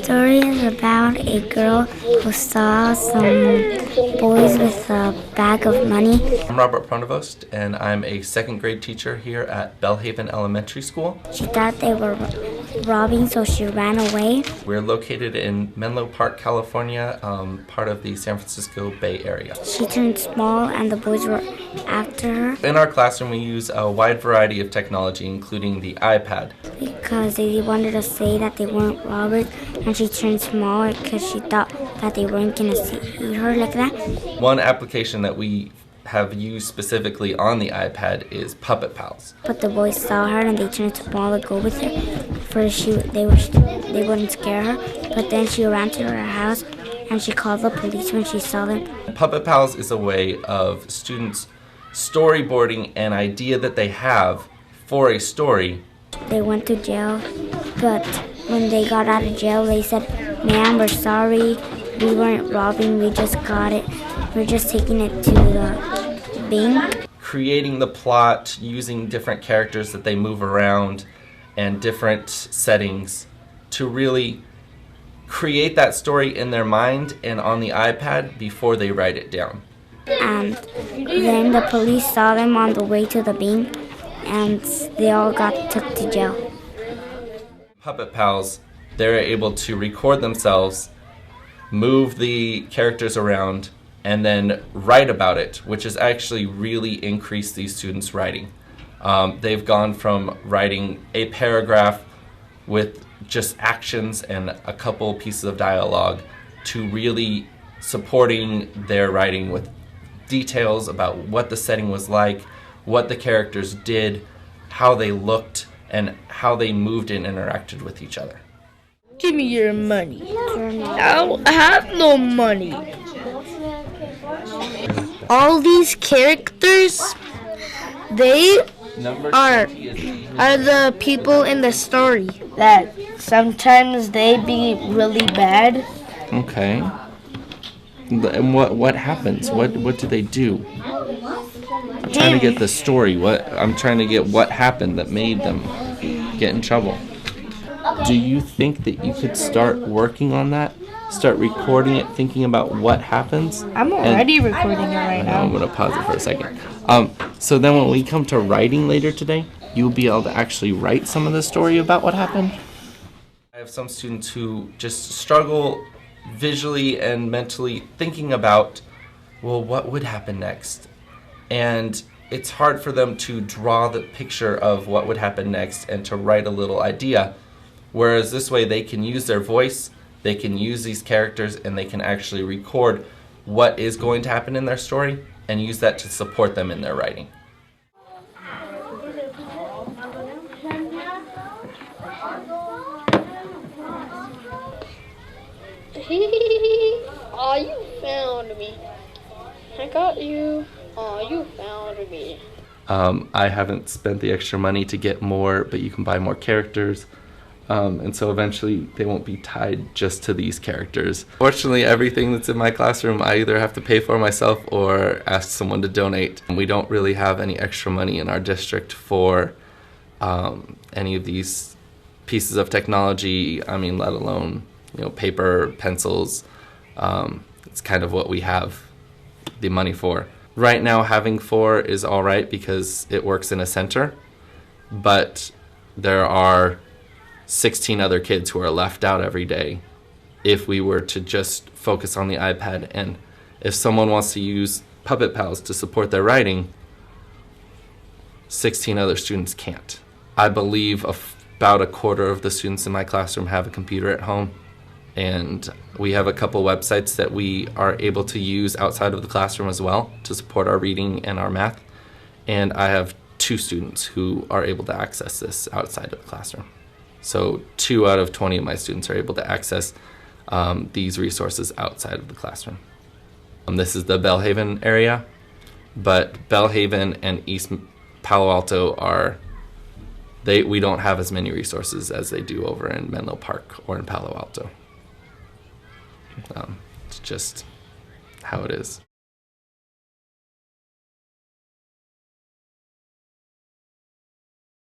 story is about a girl who saw some boys with a bag of money. I'm Robert Pronovost, and I'm a second grade teacher here at Belle Haven Elementary School. She thought they were robbing, so she ran away. We're located in Menlo Park, California, part of the San Francisco Bay Area. She turned small and the boys were after her. In our classroom, we use a wide variety of technology, including the iPad. Because they wanted to say that they weren't robbers, and she turned small because she thought that they weren't going to see her like that. One application that we have used specifically on the iPad is Puppet Pals. But the boys saw her and they turned small to go with her. First, they wouldn't scare her, but then she ran to her house and she called the police when she saw them. Puppet Pals is a way of students storyboarding an idea that they have for a story. They went to jail, but when they got out of jail, they said, "Ma'am, we're sorry. We weren't robbing. We just got it. We're just taking it to the bank." Creating the plot, using different characters that they move around and different settings to really create that story in their mind and on the iPad before they write it down. And then the police saw them on the way to the bank, and they all got took to jail. Puppet Pals, they're able to record themselves, move the characters around, and then write about it, which has actually really increased these students' writing. They've gone from writing a paragraph with just actions and a couple pieces of dialogue to really supporting their writing with details about what the setting was like, what the characters did, how they looked, and how they moved and interacted with each other. Give me your money. I don't have no money. All these characters, they are the people in the story that sometimes they be really bad. Okay. And what happens? What do they do? I'm trying to get the story. I'm trying to get what happened that made them get in trouble. Do you think that you could start working on that? Start recording it, thinking about what happens? I'm already recording it right now. I'm going to pause it for a second. So then when we come to writing later today, you'll be able to actually write some of the story about what happened? I have some students who just struggle visually and mentally thinking about, well, what would happen next? And it's hard for them to draw the picture of what would happen next and to write a little idea. Whereas this way they can use their voice, they can use these characters, and they can actually record what is going to happen in their story and use that to support them in their writing. Aw, you found me. I got you. Aw, you found me. I haven't spent the extra money to get more, but you can buy more characters. And so eventually they won't be tied just to these characters. Fortunately, everything that's in my classroom I either have to pay for myself or ask someone to donate. We don't really have any extra money in our district for any of these pieces of technology. I mean, let alone, paper, pencils. It's kind of what we have the money for. Right now, having 4 is all right because it works in a center, but there are 16 other kids who are left out every day if we were to just focus on the iPad. And if someone wants to use Puppet Pals to support their writing, 16 other students can't. I believe about a quarter of the students in my classroom have a computer at home, and we have a couple websites that we are able to use outside of the classroom as well to support our reading and our math. And I have 2 students who are able to access this outside of the classroom. So 2 out of 20 of my students are able to access these resources outside of the classroom. This is the Belle Haven area, but Belle Haven and East Palo Alto we don't have as many resources as they do over in Menlo Park or in Palo Alto. It's just how it is.